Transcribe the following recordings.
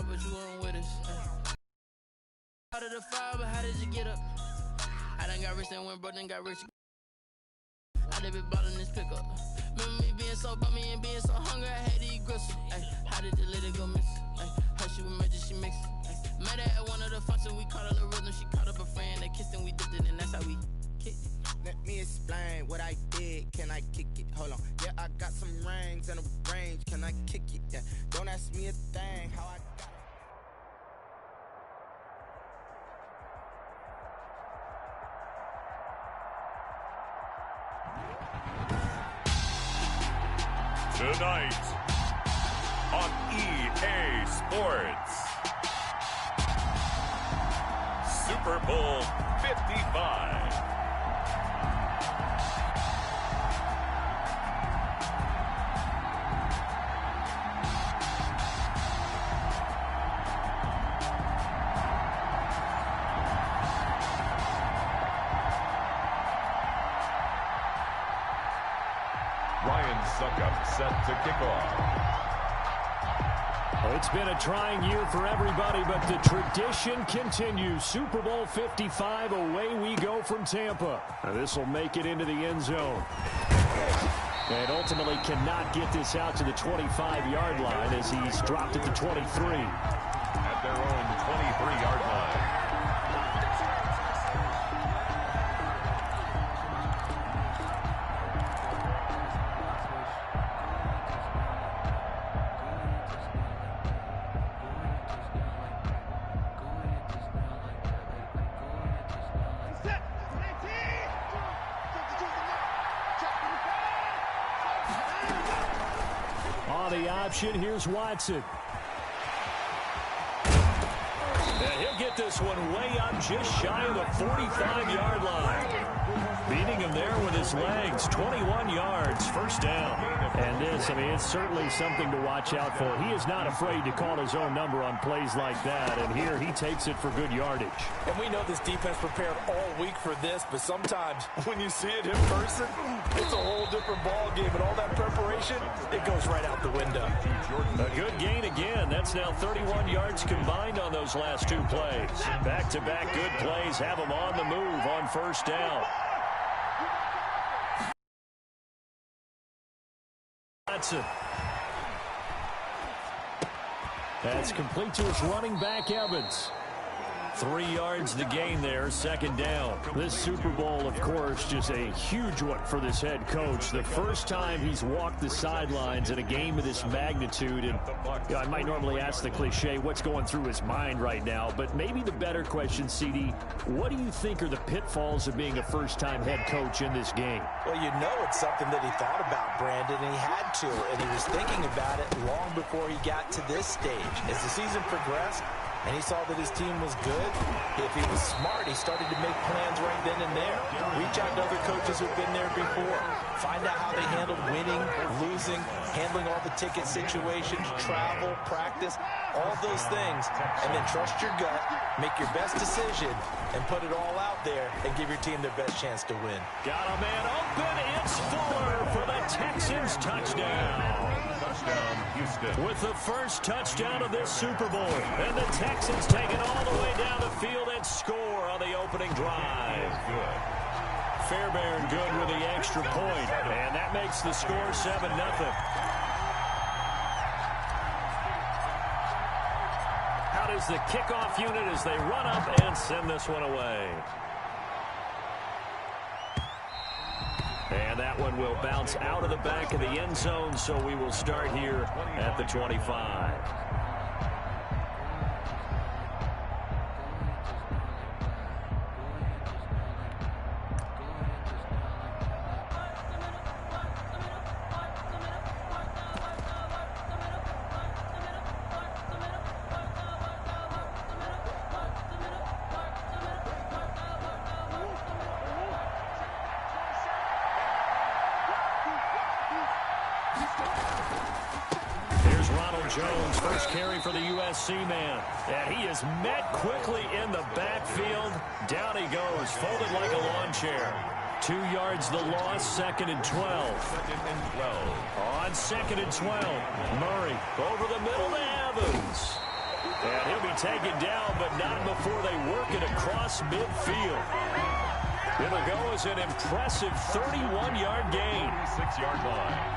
ride, but you weren't with us. Out of the fire, but how did you get up? I done got rich and went broke, then got rich. I done been ballin' this pickup. Remember me being so bummy and being so hungry, I had to eat gristle. How did the lady go miss? How she was magic, she mixed. Met her at one of the functions, we caught her the rhythm. She caught up a friend, they kissed and we dipped it, and that's how we kicked it. Let me explain what I did. Can I kick it? Hold on. Yeah, I got some rings and a range. Can I kick it? Yeah. Don't ask me a thing. How I got it. Tonight on EA Sports, Super Bowl 55. Set to kick off. Well, it's been a trying year for everybody, but the tradition continues. Super Bowl 55, away we go from Tampa. Now, this will make it into the end zone. And ultimately cannot get this out to the 25-yard line as he's dropped at the 23. At their own 23-yard line. Here's Watson. And he'll get this one way up just shy of the 45-yard line. Beating him there with his legs. 21 yards, first down. And this, I mean, it's certainly something to watch out for. He is not afraid to call his own number on plays like that. And here he takes it for good yardage. And we know this defense prepared all week for this, but sometimes when you see it in person, it's a whole different ball game. And all that preparation, it goes right out the window. A good gain again. That's now 31 yards combined on those last two plays. Back-to-back good plays have him on the move on first down. Watson. That's complete to his running back, Evans. 3 yards the gain there, second down. This Super Bowl, of course, just a huge one for this head coach. The first time he's walked the sidelines in a game of this magnitude. And you know, I might normally ask the cliche, what's going through his mind right now? But maybe the better question, CD, what do you think are the pitfalls of being a first-time head coach in this game? Well, you know it's something that he thought about, Brandon, and he had to. And he was thinking about it long before he got to this stage. As the season progressed, and he saw that his team was good, if he was smart, he started to make plans right then and there. Reach out to other coaches who've been there before. Find out how they handled winning, losing, handling all the ticket situations, travel, practice, all those things. And then trust your gut, make your best decision, and put it all out there and give your team their best chance to win. Got a man open. It's Fuller for the Texans touchdown. Touchdown, Houston. With the first touchdown of this Super Bowl. And the Texans take it all the way down the field and score on the opening drive. Fairbairn good with the extra point. And that makes the score 7-0. How does the kickoff unit as they run up and send this one away? And that one will bounce out of the back of the end zone, so we will start here at the 25. Jones, first carry for the USC man. And he is met quickly in the backfield. Down he goes, folded like a lawn chair. 2 yards the loss, 2nd and 12. Second and 12. On 2nd and 12, Murray over the middle to Evans. And he'll be taken down, but not before they work it across midfield. It'll go as an impressive 31-yard gain. 6-yard line.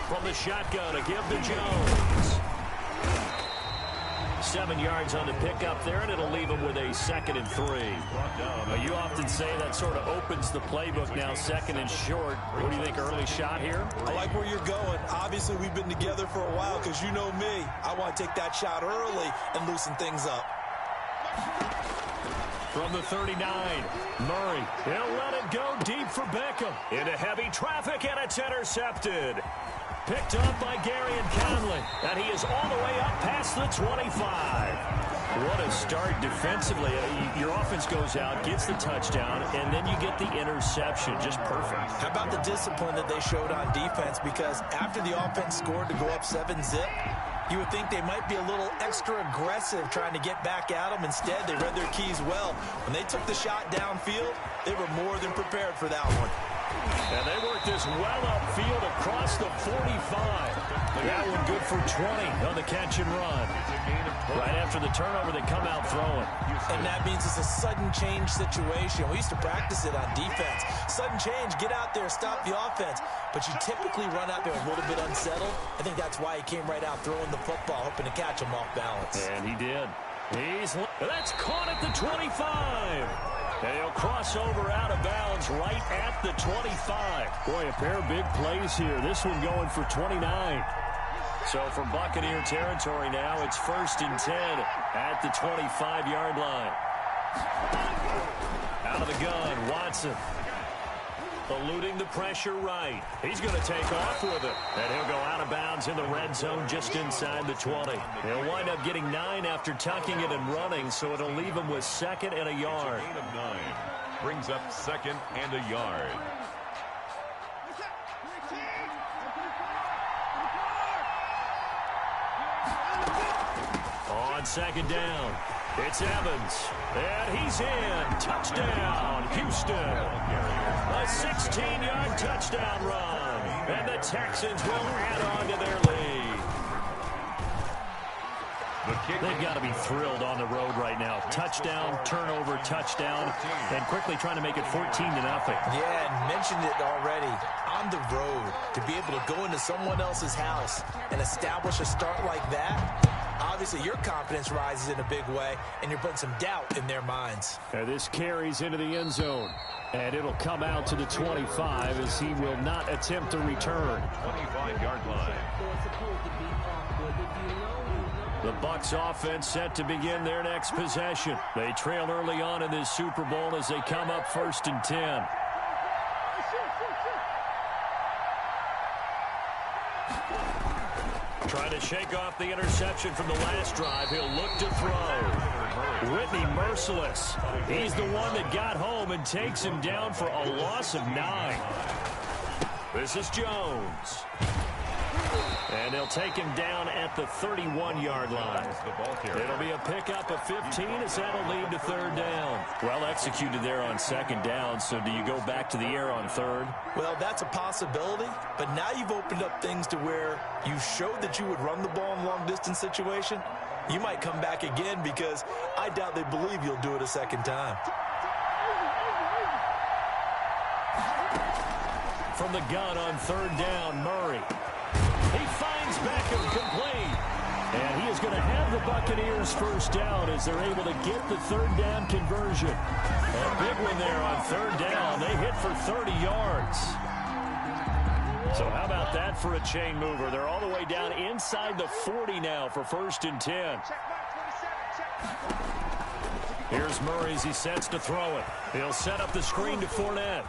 From the shotgun, a give to Jones. 7 yards on the pickup there, and it'll leave him with a 2nd and 3. You often say that sort of opens the playbook now, 2nd and short. What do you think, early shot here? I like where you're going. Obviously, we've been together for a while because you know me. I want to take that shot early and loosen things up. From the 39, Murray. He'll let it go deep for Beckham. Into heavy traffic, and it's intercepted. Picked up by Gary and Conley. And he is all the way up past the 25. What a start defensively. Your offense goes out, gets the touchdown, and then you get the interception. Just perfect. How about the discipline that they showed on defense? Because after the offense scored to go up 7-zip, you would think they might be a little extra aggressive trying to get back at them. Instead, they read their keys well. When they took the shot downfield, they were more than prepared for that one. And they worked this well upfield across the 45. That one good for 20 on the catch and run. Right after the turnover, they come out throwing. And that means it's a sudden change situation. We used to practice it on defense. Sudden change, get out there, stop the offense. But you typically run out there a little bit unsettled. I think that's why he came right out throwing the football, hoping to catch him off balance. And he did. That's caught at the 25. And he'll cross over out of bounds right at the 25. Boy, a pair of big plays here. This one going for 29. So from Buccaneer territory now, it's 1st and 10 at the 25-yard line. Out of the gun, Watson. Eluding the pressure right. He's going to take off with it. And he'll go out of bounds in the red zone just inside the 20. He'll wind up getting 9 after tucking it and running, so it'll leave him with 2nd and a yard. Gain of 9. Brings up 2nd and a yard. On 2nd down, it's Evans. And he's in. Touchdown, Houston. A 16-yard touchdown run. And the Texans will add on to their lead. They've got to be thrilled on the road right now. Touchdown, turnover, touchdown, and quickly trying to make it 14-0. Yeah, and mentioned it already. On the road, to be able to go into someone else's house and establish a start like that, obviously your confidence rises in a big way, and you're putting some doubt in their minds. And this carries into the end zone. And it'll come out to the 25 as he will not attempt to return. 25-yard line. The Bucs offense set to begin their next possession. They trail early on in this Super Bowl as they come up 1st and 10. Trying to shake off the interception from the last drive. He'll look to throw. Whitney merciless. He's the one that got home and takes him down for a loss of 9. This is Jones. And they'll take him down at the 31-yard line. It'll be a pickup of 15 as that'll lead to 3rd down. Well executed there on 2nd down, so do you go back to the air on 3rd? Well, that's a possibility, but now you've opened up things to where you showed that you would run the ball in long-distance situation. You might come back again because I doubt they believe you'll do it a 2nd time. From the gun on 3rd down, Murray. He finds Beckham complete. And he is going to have the Buccaneers 1st down as they're able to get the 3rd down conversion. A big one there on 3rd down. They hit for 30 yards. So how about that for a chain mover? They're all the way down inside the 40 now for 1st and 10. Here's Murray as he sets to throw it. He'll set up the screen to Fournette.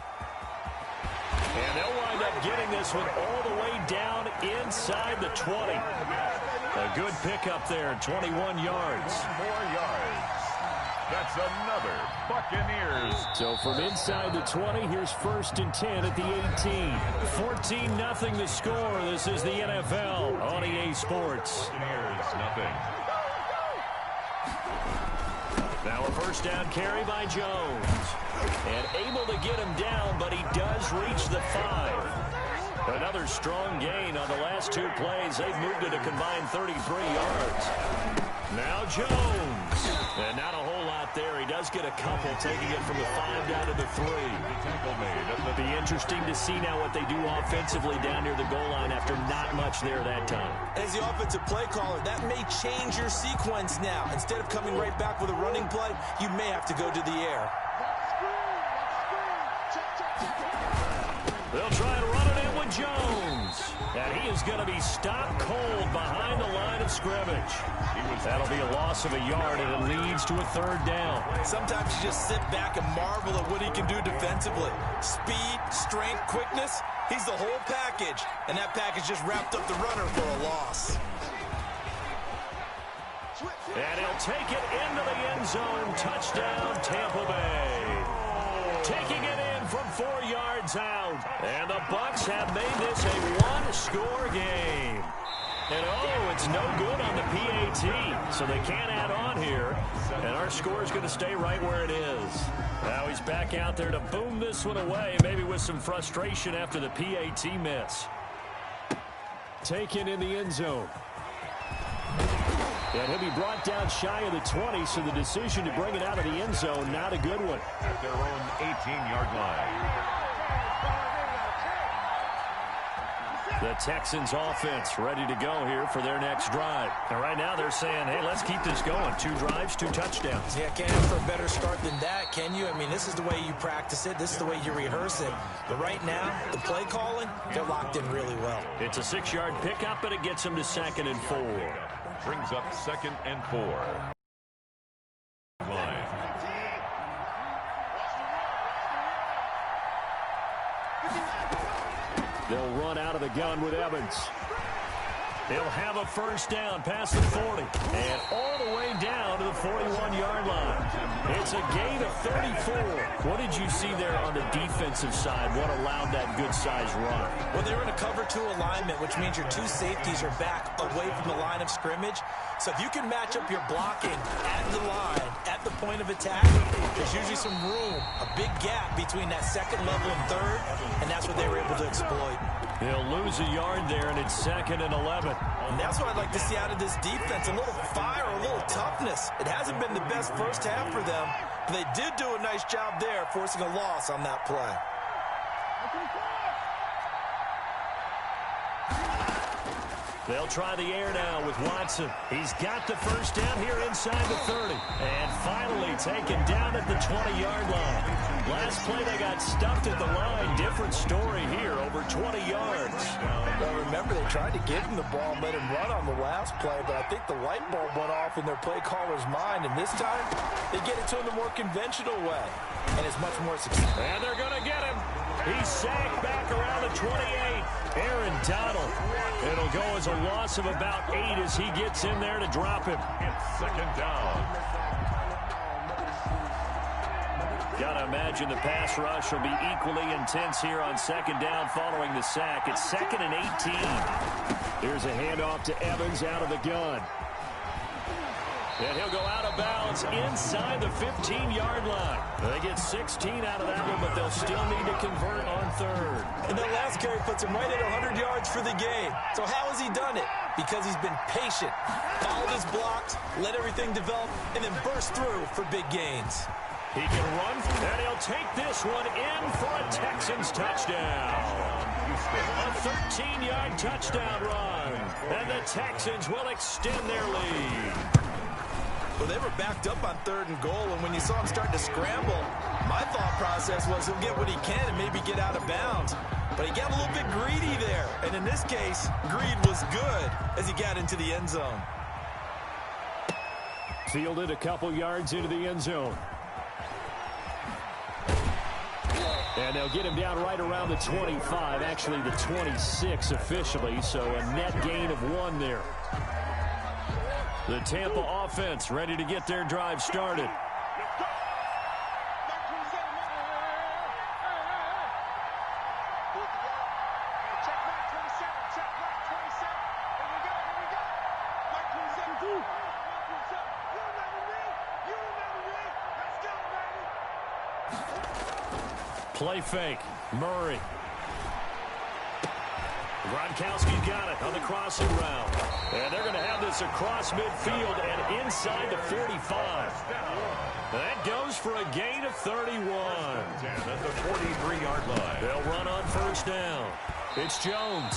And they'll wind up getting this one all the way down inside the 20. A good pickup there, 21 yards. 4 yards. That's another Buccaneers. So from inside the 20, here's 1st and 10 at the 18. 14-0 the score. This is the NFL on EA Sports. Buccaneers, nothing. Now a first down carry by Jones. And able to get him down, but he does reach the 5. Another strong gain on the last 2 plays. They've moved it a combined 33 yards. Now Jones. And not a whole lot there. He does get a couple, taking it from the 5 down to the 3. It'll be interesting to see now what they do offensively down near the goal line after not much there that time. As the offensive play caller, that may change your sequence now. Instead of coming right back with a running play, you may have to go to the air. They'll try to run it in with Jones. And he is going to be stopped cold behind the line of scrimmage. That'll be a loss of a yard, and it leads to a 3rd down. Sometimes you just sit back and marvel at what he can do defensively. Speed, strength, quickness, he's the whole package. And that package just wrapped up the runner for a loss. And he'll take it into the end zone. Touchdown, Tampa Bay. Taking it in from 4 yards out. And the Bucs have made this a 1-score game. And, oh, it's no good on the PAT, so they can't add on here. And our score is going to stay right where it is. Now he's back out there to boom this one away, maybe with some frustration after the PAT miss. Taken in the end zone. And he'll be brought down shy of the 20, so the decision to bring it out of the end zone, not a good one. At their own 18-yard line. The Texans offense ready to go here for their next drive. And right now they're saying, hey, let's keep this going. 2 drives, 2 touchdowns. Yeah, can't ask for a better start than that, can you? I mean, this is the way you practice it. This is the way you rehearse it. But right now, the play calling, they're locked in really well. It's a 6-yard pickup, but it gets them to 2nd and 4. Brings up 2nd and 4. Line. They'll run out of the gun with Evans. He'll have a first down past the 40 and all the way down to the 41-yard line. It's a gain of 34. What did you see there on the defensive side? What allowed that good-sized run? Well, they were in a cover 2 alignment, which means your 2 safeties are back away from the line of scrimmage. So if you can match up your blocking at the line, at the point of attack, there's usually some room, a big gap between that 2nd level and 3rd, and that's what they were able to exploit. They'll lose a yard there, and it's 2nd and 11. And that's what I'd like to see out of this defense, a little fire, a little toughness. It hasn't been the best first half for them, but they did do a nice job there, forcing a loss on that play. They'll try the air now with Watson. He's got the first down here inside the 30. And finally taken down at the 20-yard line. Last play they got stuffed at the line. Different story here, over 20 yards. Well, remember, they tried to give him the ball and let him run on the last play, but I think the light bulb went off in their play caller's mind, and this time they get it to him the more conventional way, and it's much more successful. And they're going to get him. He's sacked back around the 28. Aaron Donald. It'll go as a loss of about 8 as he gets in there to drop him. It's 2nd down. Gotta imagine the pass rush will be equally intense here on 2nd down following the sack. It's 2nd and 18. Here's a handoff to Evans out of the gun. And he'll go out of bounds inside the 15-yard line. They get 16 out of that one, but they'll still need to convert on 3rd. And that last carry puts him right at 100 yards for the game. So how has he done it? Because he's been patient, followed his blocks, let everything develop, and then burst through for big gains. He can run, and he'll take this one in for a Texans touchdown. A 13-yard touchdown run, and the Texans will extend their lead. Well, they were backed up on 3rd and goal, and when you saw him start to scramble, my thought process was he'll get what he can and maybe get out of bounds. But he got a little bit greedy there, and in this case, greed was good as he got into the end zone. Fielded a couple yards into the end zone. And they'll get him down right around the 25, actually the 26 officially, so a net gain of 1 there. The Tampa offense ready to get their drive started. Play fake. Murray. Gronkowski's got it on the crossing route. And they're going to have this across midfield and inside the 45. That goes for a gain of 31. At the 43-yard line. They'll run on first down. It's Jones.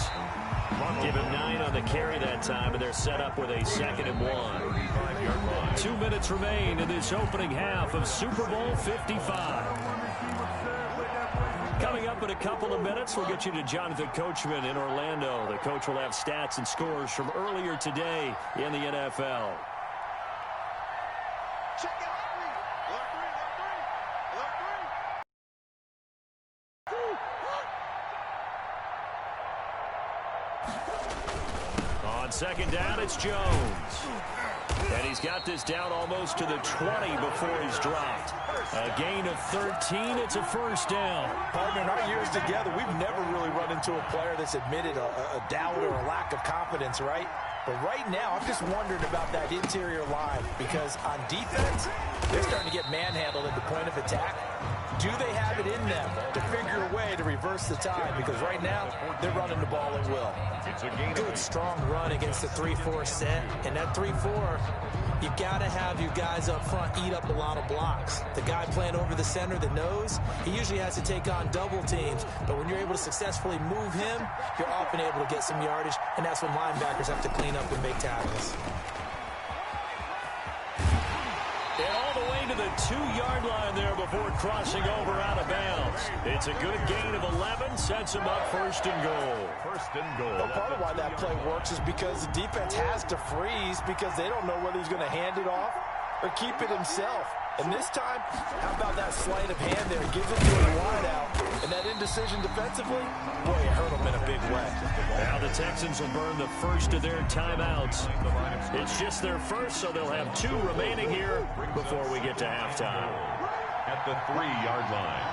Give him 9 on the carry that time, and they're set up with a 2nd and 1. 2 minutes remain in this opening half of Super Bowl 55. Coming up in a couple of minutes, we'll get you to Jonathan Coachman in Orlando. The coach will have stats and scores from earlier today in the NFL. On second down, it's Jones. And he's got this down almost to the 20 before he's dropped. A gain of 13. It's a first down. Partner, in our years together, we've never really run into a player that's admitted a doubt or a lack of confidence, right? But right now, I'm just wondering about that interior line because on defense, they're starting to get manhandled at the point of attack. Do they have it in them to figure a way to reverse the tide? Because right now, they're running the ball at will. Good, strong run against the 3-4 set. And that 3-4, you've got to have your guys up front eat up a lot of blocks. The guy playing over the center, the nose, he usually has to take on double teams. But when you're able to successfully move him, you're often able to get some yardage. And that's when linebackers have to clean up and make tackles. And all the way to the 2-yard line there before crossing over out of bounds. It's a good gain of 11, sets him up first and goal. First and goal. Well, part of why that play works is because the defense has to freeze because they don't know whether he's going to hand it off or keep it himself. And this time, how about that sleight of hand there? Gives it to him wide out. And that indecision defensively, boy, it hurt him in a big way. Now the Texans will burn the first of their timeouts. It's just their first, so they'll have 2 remaining here before we get to halftime. At the 3-yard line.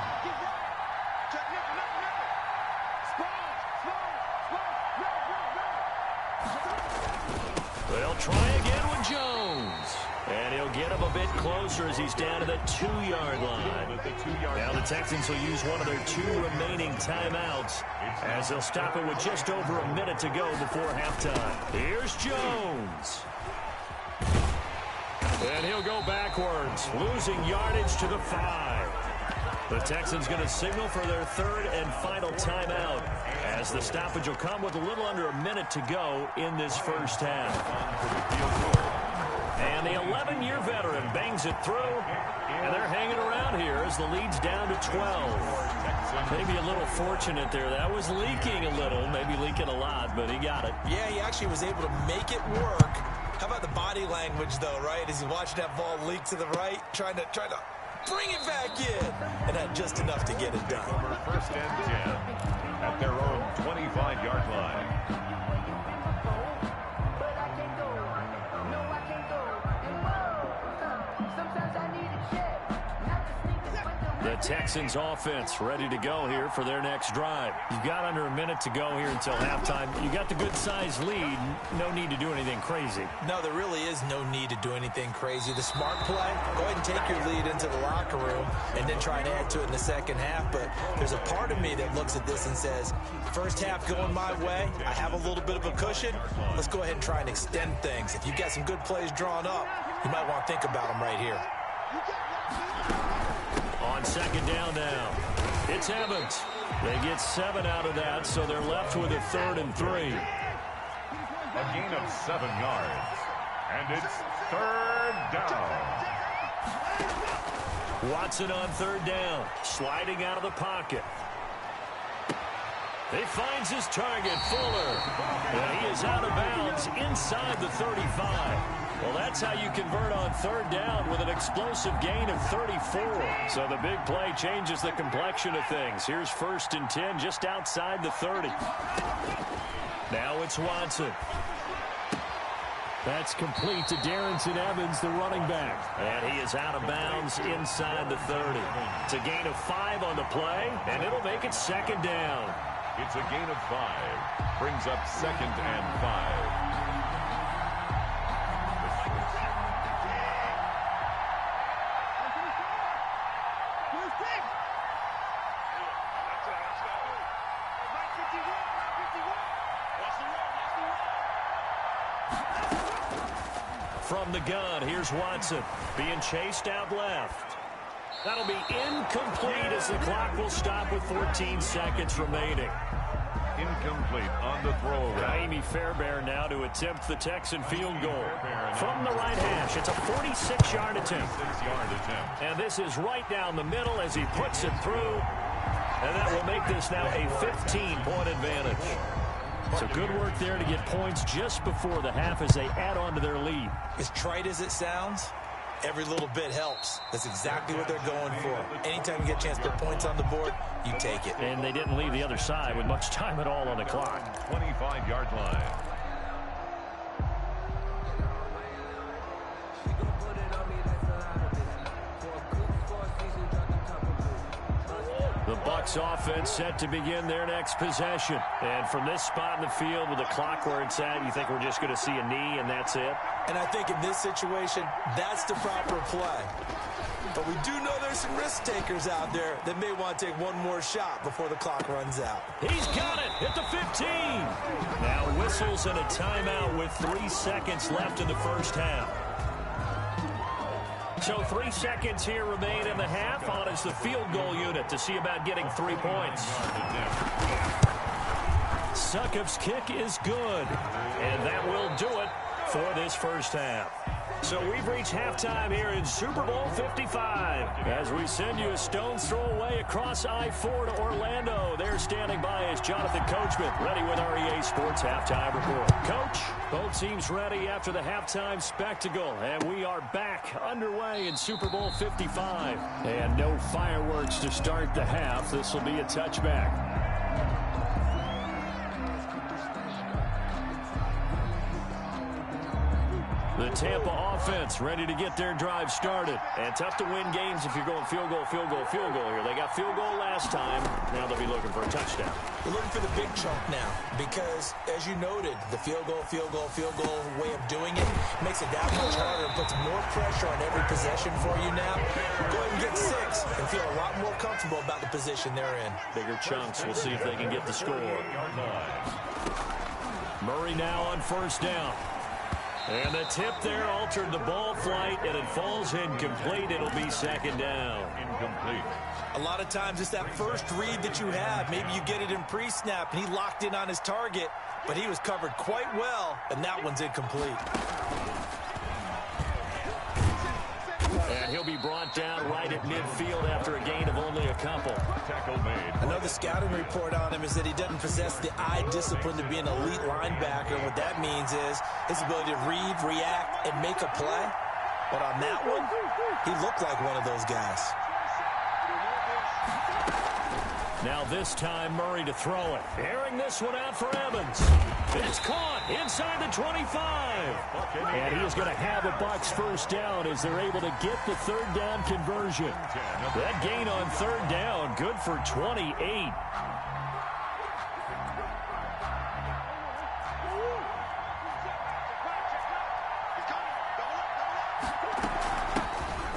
They'll try again with Jones. And he'll get him a bit closer as he's down to the 2-yard line. Now the Texans will use one of their 2 remaining timeouts as they'll stop it with just over a minute to go before halftime. Here's Jones. And he'll go backwards, losing yardage to the 5. The Texans going to signal for their 3rd and final timeout as the stoppage will come with a little under a minute to go in this first half. And the 11-year veteran bangs it through, and they're hanging around here as the lead's down to 12. Maybe a little fortunate there. That was leaking a little, maybe leaking a lot, but he got it. Yeah, he actually was able to make it work. How about the body language, though, right? As he watched that ball leak to the right, trying to bring it back in, and had just enough to get it done. First and 10 at their own 25-yard line. The Texans offense ready to go here for their next drive. You've got under a minute to go here until halftime. You got the good-sized lead. No need to do anything crazy. No, there really is no need to do anything crazy. The smart play, go ahead and take your lead into the locker room and then try and add to it in the second half. But there's a part of me that looks at this and says, first half going my way, I have a little bit of a cushion. Let's go ahead and try and extend things. If you've got some good plays drawn up, you might want to think about them right here. On second down now, it's Evans. They get 7 out of that, so they're left with a 3rd and 3. A gain of 7 yards. And it's 3rd down. Watson on 3rd down, sliding out of the pocket. He finds his target, Fuller. And he is out of bounds inside the 35. Well, that's how you convert on 3rd down with an explosive gain of 34. So the big play changes the complexion of things. Here's 1st and 10 just outside the 30. Now it's Watson. That's complete to Darrington Evans, the running back. And he is out of bounds inside the 30. It's a gain of 5 on the play, and it'll make it 2nd down. It's a gain of 5. Brings up 2nd and 5. from the gun. Here's Watson being chased out left. That'll be incomplete as the clock will stop with 14 seconds remaining. Incomplete on the throwaway. Jaime Fairbairn now to attempt the Texan field goal from the right hash. It's a 46-yard attempt. And this is right down the middle as he puts it through. And that will make this now a 15-point advantage. So good work there to get points just before the half as they add on to their lead. As trite as it sounds, every little bit helps. That's exactly what they're going for. Anytime you get a chance to put points on the board, you take it. And they didn't leave the other side with much time at all on the clock. 25-yard line. The Bucs offense set to begin their next possession. And from this spot in the field with the clock where it's at, you think we're just going to see a knee and that's it? And I think in this situation, that's the proper play. But we do know there's some risk takers out there that may want to take one more shot before the clock runs out. He's got it at the 15. Now whistles and a timeout with 3 seconds left in the first half. So 3 seconds here remain in the half. On is the field goal unit to see about getting 3 points. Succop's kick is good. And that will do it for this first half. So we've reached halftime here in Super Bowl 55. As we send you a stone's throw away across I-4 to Orlando. There standing by is Jonathan Coachman, ready with our EA Sports Halftime Report. Coach, both teams ready after the halftime spectacle. And we are back underway in Super Bowl 55. And no fireworks to start the half. This will be a touchback. The Tampa offense ready to get their drive started. And tough to win games if you're going field goal, field goal, field goal here. They got field goal last time. Now they'll be looking for a touchdown. We're looking for the big chunk now because, as you noted, the field goal way of doing it makes it that much harder and puts more pressure on every possession for you now. Go ahead and get 6 and feel a lot more comfortable about the position they're in. Bigger chunks. We'll see if they can get the score. Murray now on first down. And the tip there altered the ball flight, and it falls incomplete. It'll be second down. Incomplete. A lot of times it's that first read that you have. Maybe you get it in pre-snap, and he locked in on his target, but he was covered quite well, and that one's incomplete. And he'll be brought down right at midfield after a gain of only a couple. Tackle made. Another scouting report on him is that he doesn't possess the eye discipline to be an elite linebacker. What that means is his ability to read, react, and make a play. But on that one, he looked like one of those guys. Now this time Murray to throw it. Airing this one out for Evans. It's caught inside the 25. And he is going to have a Bucs first down as they're able to get the third down conversion. That gain on third down, good for 28.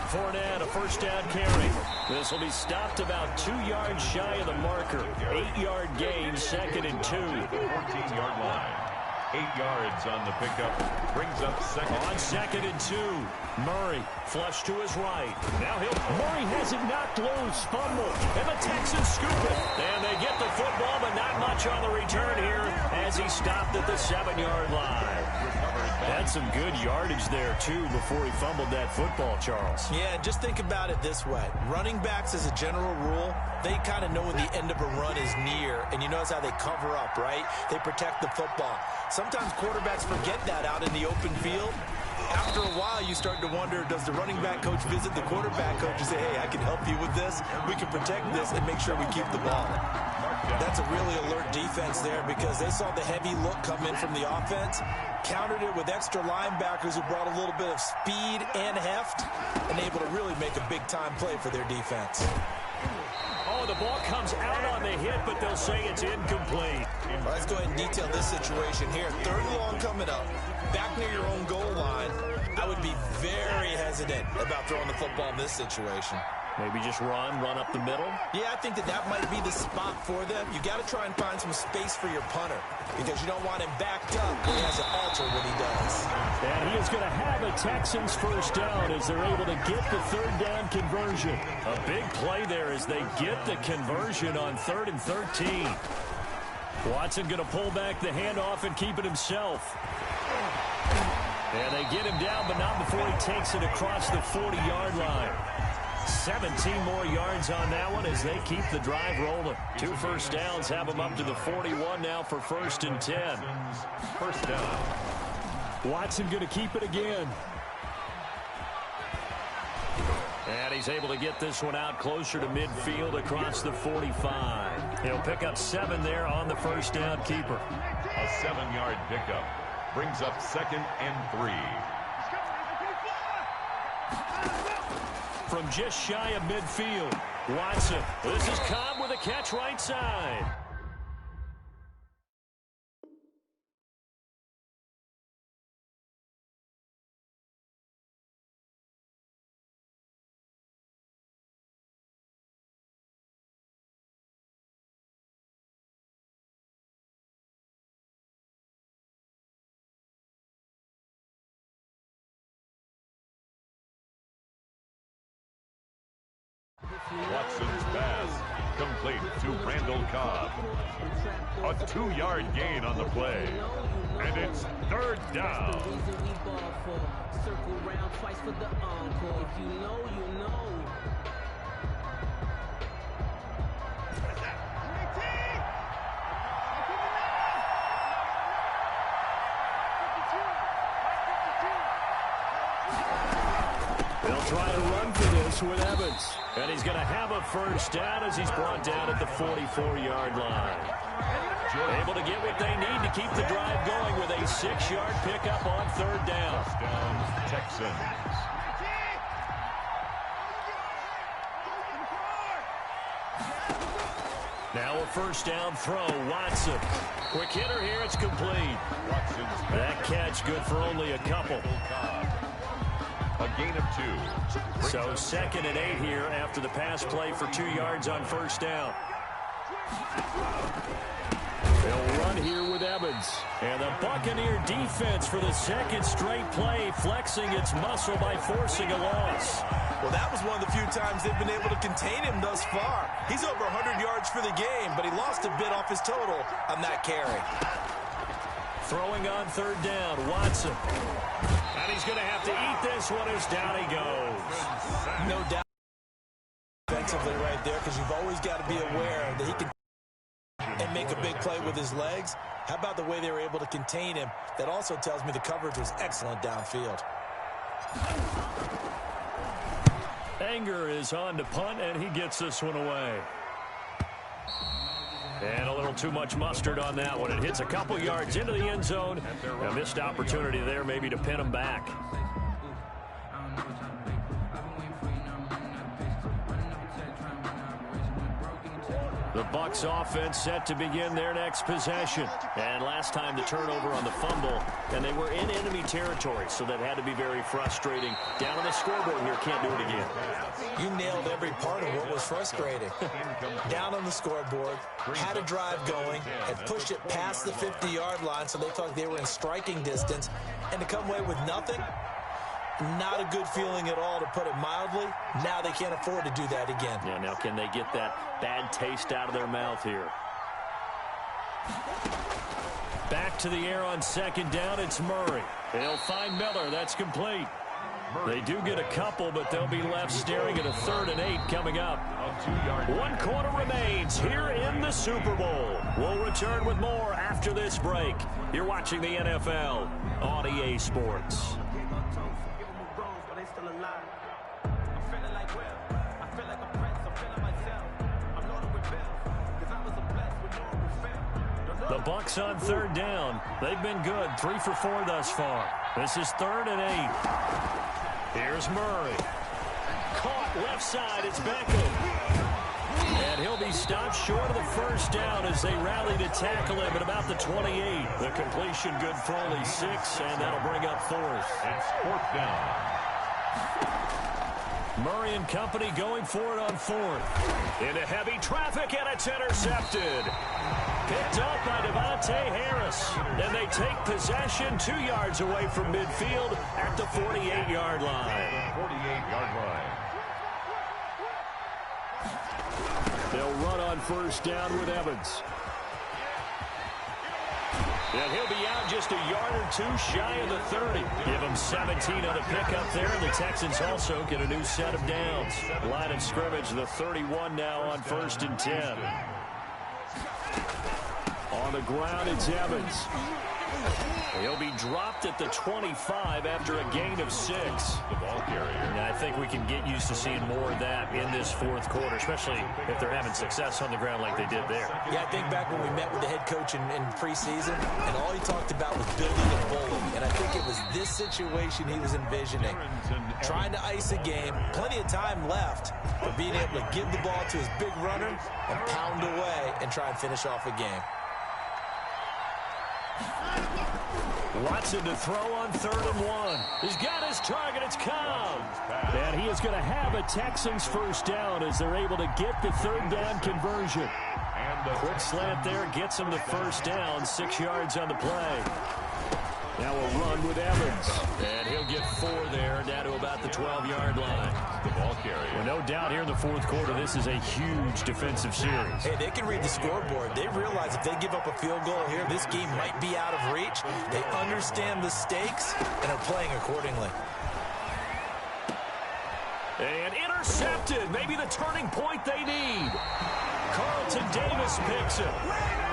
Fournette, a first down carry. This will be stopped about 2 yards shy of the marker. 8-yard gain, 2nd and 2. 14-yard line. 8 yards on the pickup. Brings up second. On 2nd and 2. Murray flush to his right. Now Murray has it knocked loose. Fumble. And the Texans scoop it. And they get the football, but not much on the return here as he stopped at the 7-yard line. Had some good yardage there, too, before he fumbled that football, Charles. Yeah, just think about it this way. Running backs, as a general rule, they kind of know when the end of a run is near, and you notice how they cover up, right? They protect the football. Sometimes quarterbacks forget that out in the open field. After a while, you start to wonder, does the running back coach visit the quarterback coach and say, hey, I can help you with this. We can protect this and make sure we keep the ball. That's a really alert defense there because they saw the heavy look come in from the offense, countered it with extra linebackers who brought a little bit of speed and heft, and able to really make a big-time play for their defense. Oh, the ball comes out on the hit, but they'll say it's incomplete. Well, let's go ahead and detail this situation here. 3rd and long coming up, back near your own goal line. I would be very hesitant about throwing the football in this situation. Maybe just run up the middle. Yeah, I think that might be the spot for them. You got to try and find some space for your punter because you don't want him backed up when he has an alter when he does. And he is going to have a Texans first down as they're able to get the third down conversion. A big play there as they get the conversion on 3rd and 13. Watson going to pull back the handoff and keep it himself. And they get him down, but not before he takes it across the 40-yard line. 17 more yards on that one as they keep the drive rolling. 2 first downs have them up to the 41 now for 1st and 10. First down. Watson going to keep it again. And he's able to get this one out closer to midfield across the 45. He'll pick up 7 there on the first down keeper. A 7-yard pickup brings up 2nd and 3. From just shy of midfield, Watson. This is Cobb with a catch right side. Watson's pass complete to Randall Cobb. A 2-yard gain on the play. And it's 3rd down. They'll try to run for this with Evans. And he's going to have a first down as he's brought down at the 44-yard line. Able to get what they need to keep the drive going with a 6-yard pickup on 3rd down. Touchdown, Texans. Now a first down throw, Watson. Quick hitter here, it's complete. That catch good for only a couple. A gain of 2. So 2nd and 8 here after the pass play for 2 yards on first down. They'll run here with Evans. And the Buccaneer defense for the 2nd straight play, flexing its muscle by forcing a loss. Well, that was one of the few times they've been able to contain him thus far. He's over 100 yards for the game, but he lost a bit off his total on that carry. Throwing on 3rd down, Watson. And he's going to have to eat this one as down he goes. No doubt defensively right there because you've always got to be aware that he can and make a big play with his legs. How about the way they were able to contain him? That also tells me the coverage was excellent downfield. Anger is on to punt, and he gets this one away. And a little too much mustard on that one. It hits a couple yards into the end zone. A missed opportunity there maybe to pin him back. The Bucs offense set to begin their next possession. And last time the turnover on the fumble, and they were in enemy territory, so that had to be very frustrating. Down on the scoreboard here, can't do it again. You nailed every part of what was frustrating. Down on the scoreboard, had a drive going, and pushed it past the 50-yard line, so they thought they were in striking distance, and to come away with nothing, not a good feeling at all, to put it mildly. Now they can't afford to do that again. Yeah, now can they get that bad taste out of their mouth here? Back to the air on 2nd down, it's Murray. They'll find Miller, that's complete. They do get a couple, but they'll be left staring at a 3rd and 8 coming up. 1 quarter remains here in the Super Bowl. We'll return with more after this break. You're watching the NFL on EA Sports. The Bucs on 3rd down. They've been good, 3 for 4 thus far. This is 3rd and 8. Here's Murray. Caught left side, it's Beckham. And he'll be stopped short of the first down as they rally to tackle him at about the 28. The completion good for only 6, and that'll bring up 4th. It's 4th down. Murray and company going for it on fourth. Into heavy traffic, and it's intercepted. Picked up by Devontae Harris. And they take possession 2 yards away from midfield at the 48-yard line. 48-yard line. They'll run on first down with Evans. And he'll be out just a yard or two shy of the 30. Give him 17 on the pickup there, and the Texans also get a new set of downs. Line of scrimmage, the 31 now on 1st and 10. On the ground, it's Evans. He'll be dropped at the 25 after a gain of 6. The ball carrier. And I think we can get used to seeing more of that in this fourth quarter, especially if they're having success on the ground like they did there. Yeah, I think back when we met with the head coach in preseason, and all he talked about was building and bowling. And I think it was this situation he was envisioning. Trying to ice a game, plenty of time left, but being able to give the ball to his big runner and pound away and try and finish off a game. Watson to throw on 3rd and 1. He's got his target. It's Cobb. And he is going to have a Texans first down as they're able to get the 3rd down conversion. Quick slant there gets him the first down. 6 yards on the play. Now we'll run with Evans. And he'll get 4 there, down to about the 12-yard line. The ball carrier. Well, no doubt here in the fourth quarter, this is a huge defensive series. Hey, they can read the scoreboard. They realize if they give up a field goal here, this game might be out of reach. They understand the stakes and are playing accordingly. And intercepted. Maybe the turning point they need. Carlton Davis picks it.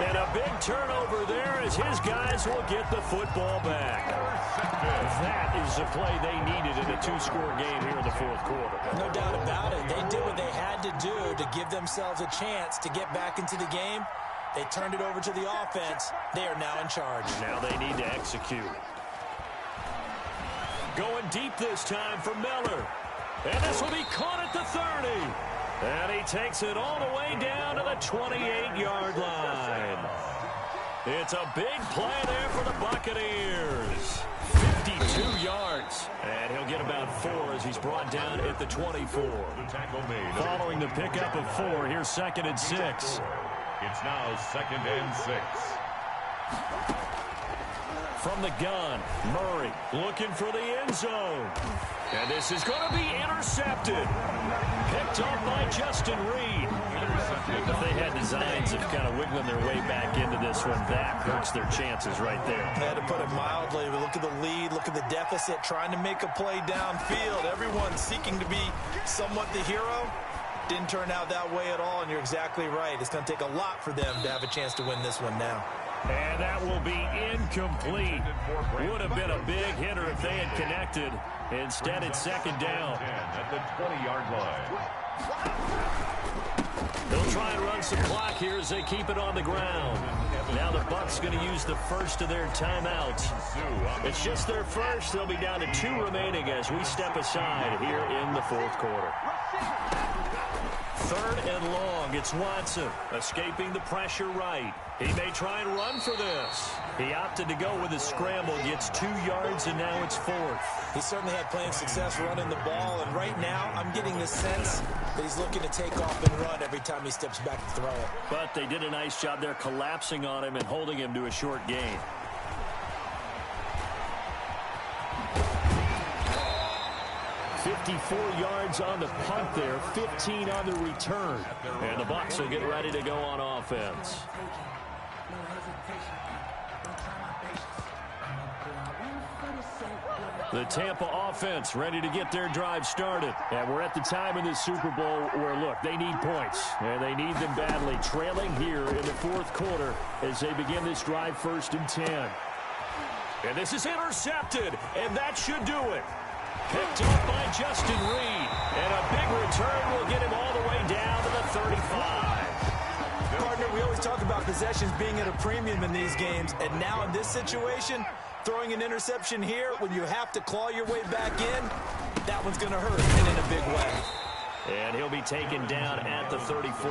And a big turnover there as his guys will get the football back. That is the play they needed in a 2-score game here in the fourth quarter. No doubt about it. They did what they had to do to give themselves a chance to get back into the game. They turned it over to the offense. They are now in charge. Now they need to execute. Going deep this time for Miller. And this will be caught at the 30. And he takes it all the way down to the 28-yard line. It's a big play there for the Buccaneers. 52 yards. And he'll get about 4 as he's brought down at the 24. Following the pickup of 4, here's 2nd and 6. It's now 2nd and 6. From the gun, Murray looking for the end zone. And this is going to be intercepted. Picked up by Justin Reed. If they had designs of kind of wiggling their way back into this one, that hurts their chances right there. To put it mildly, look at the lead, look at the deficit, trying to make a play downfield. Everyone seeking to be somewhat the hero. Didn't turn out that way at all, and you're exactly right. It's going to take a lot for them to have a chance to win this one now. And that will be incomplete. Would have been a big hitter if they had connected. Instead, it's 2nd down. At the 20-yard line. They'll try and run some clock here as they keep it on the ground. Now the Bucs going to use the first of their timeouts. It's just their first. They'll be down to 2 remaining as we step aside here in the fourth quarter. 3rd and long. It's Watson escaping the pressure right. He may try and run for this. He opted to go with a scramble, gets 2 yards, and now it's 4th. He certainly had plenty of success running the ball, and right now I'm getting the sense that he's looking to take off and run every time he steps back to throw it. But they did a nice job there collapsing on him and holding him to a short gain. .54 yards on the punt there, 15 on the return. And the Bucs will get ready to go on offense. The Tampa offense ready to get their drive started. And we're at the time in the Super Bowl where, look, they need points. And they need them badly. Trailing here in the fourth quarter as they begin this drive 1st and 10. And this is intercepted. And that should do it. Picked up by Justin Reed. And a big return will get him all the way down to the 35. Partner, we always talk about possessions being at a premium in these games. And now in this situation, throwing an interception here when you have to claw your way back in, that one's going to hurt, and in a big way. And he'll be taken down at the 34.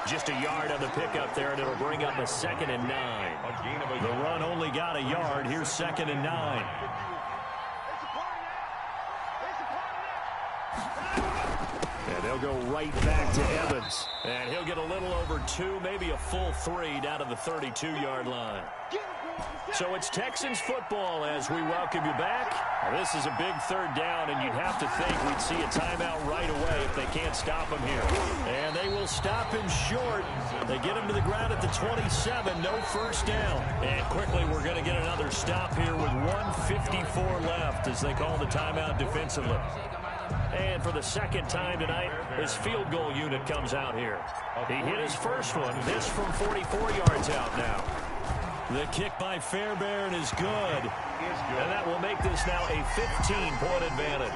Just a yard on the pickup there, and it'll bring up a 2nd and 9. The run only got a yard. Here's 2nd and 9. And they'll go right back to Evans. And he'll get a little over 2, maybe a full 3 down to the 32-yard line. So it's Texans football as we welcome you back. Now, this is a big third down, and you'd have to think we'd see a timeout right away if they can't stop him here. And they will stop him short. They get him to the ground at the 27, no first down. And quickly we're going to get another stop here with 1:54 left as they call the timeout defensively. And for the second time tonight, his field goal unit comes out here. He hit his first one, this from 44 yards out now. The kick by Fairbairn is good. And that will make this now a 15-point advantage.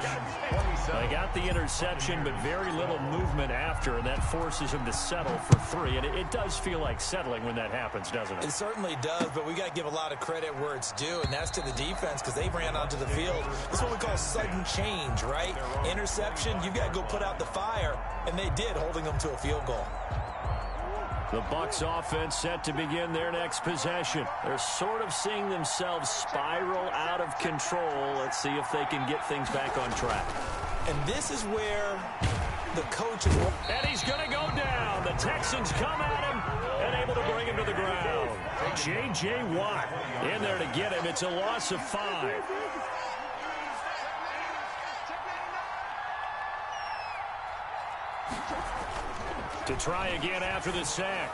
They got the interception, but very little movement after, and that forces him to settle for 3. And it does feel like settling when that happens, doesn't it? It certainly does, but we got to give a lot of credit where it's due, and that's to the defense because they ran onto the field. That's what we call sudden change, right? Interception, you got to go put out the fire, and they did, holding them to a field goal. The Bucs offense set to begin their next possession. They're sort of seeing themselves spiral out of control. Let's see if they can get things back on track. And this is where the coach is... And he's going to go down. The Texans come at him and able to bring him to the ground. J.J. Watt in there to get him. It's a loss of 5. To try again after the sack.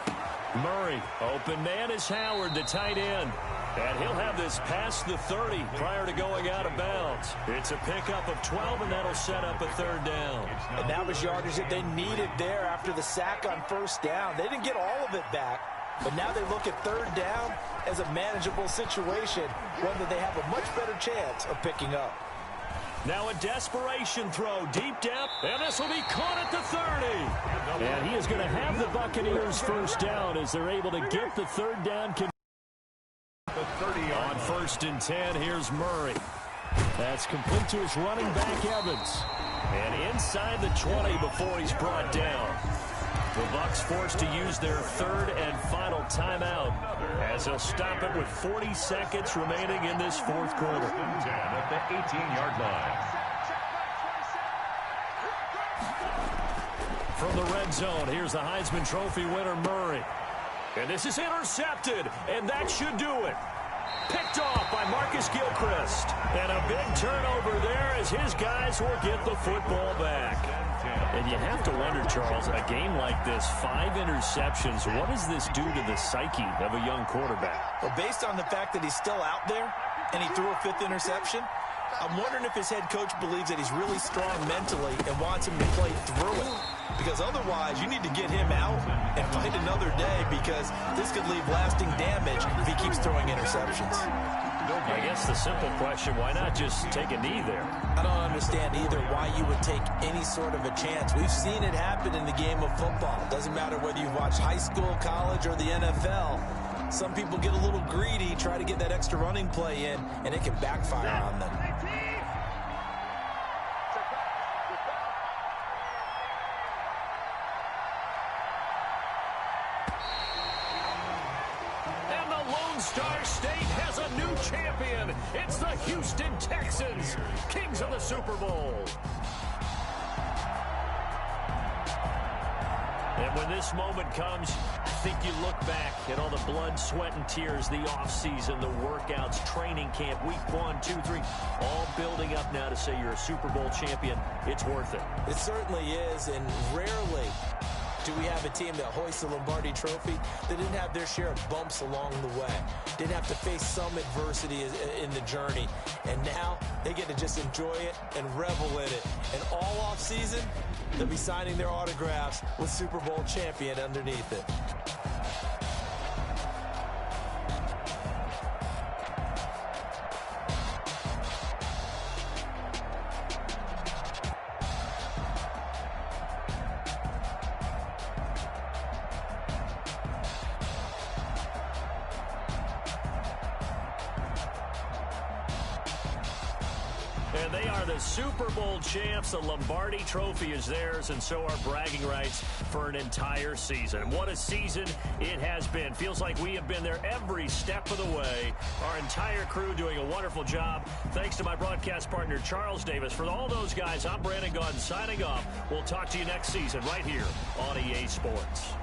Murray, open man is Howard, the tight end. And he'll have this past the 30 prior to going out of bounds. It's a pickup of 12, and that'll set up a third down. And that was yardage that they needed there after the sack on first down. They didn't get all of it back, but now they look at third down as a manageable situation, one that they have a much better chance of picking up. Now a desperation throw deep down, and this will be caught at the 30. And he is going to have the Buccaneers first down as they're able to get the third down. On 1st and 10, here's Murray. That's complete to his running back, Evans. And inside the 20 before he's brought down. The Bucs forced to use their third and final timeout as they'll stop it with 40 seconds remaining in this fourth quarter. 10 at the 18-yard line. From the red zone, here's the Heisman Trophy winner, Murray. And this is intercepted, and that should do it. Picked off by Marcus Gilchrist. And a big turnover there as his guys will get the football back. And you have to wonder, Charles, a game like this, 5 interceptions, what does this do to the psyche of a young quarterback? Well, based on the fact that he's still out there and he threw a 5th interception, I'm wondering if his head coach believes that he's really strong mentally and wants him to play through it. Because otherwise, you need to get him out and fight another day because this could leave lasting damage if he keeps throwing interceptions. I guess the simple question, why not just take a knee there? I don't understand either why you would take any sort of a chance. We've seen it happen in the game of football. It doesn't matter whether you've watched high school, college, or the NFL. Some people get a little greedy, try to get that extra running play in, and it can backfire on them. And the Lone Star State has a new champion. It's the Houston Texans, kings of the Super Bowl. And when this moment comes, I think you look back at all the blood, sweat, and tears, the offseason, the workouts, training camp, week 1, 2, 3, all building up now to say you're a Super Bowl champion. It's worth it. It certainly is, and rarely do we have a team that hoists the Lombardi Trophy that didn't have their share of bumps along the way, didn't have to face some adversity in the journey, and now they get to just enjoy it and revel in it. And all off season, they'll be signing their autographs with Super Bowl champion underneath it. And they are the Super Bowl champs. The Lombardi Trophy is theirs, and so are bragging rights for an entire season. What a season it has been. Feels like we have been there every step of the way. Our entire crew doing a wonderful job. Thanks to my broadcast partner, Charles Davis. For all those guys, I'm Brandon Gaudin signing off. We'll talk to you next season right here on EA Sports.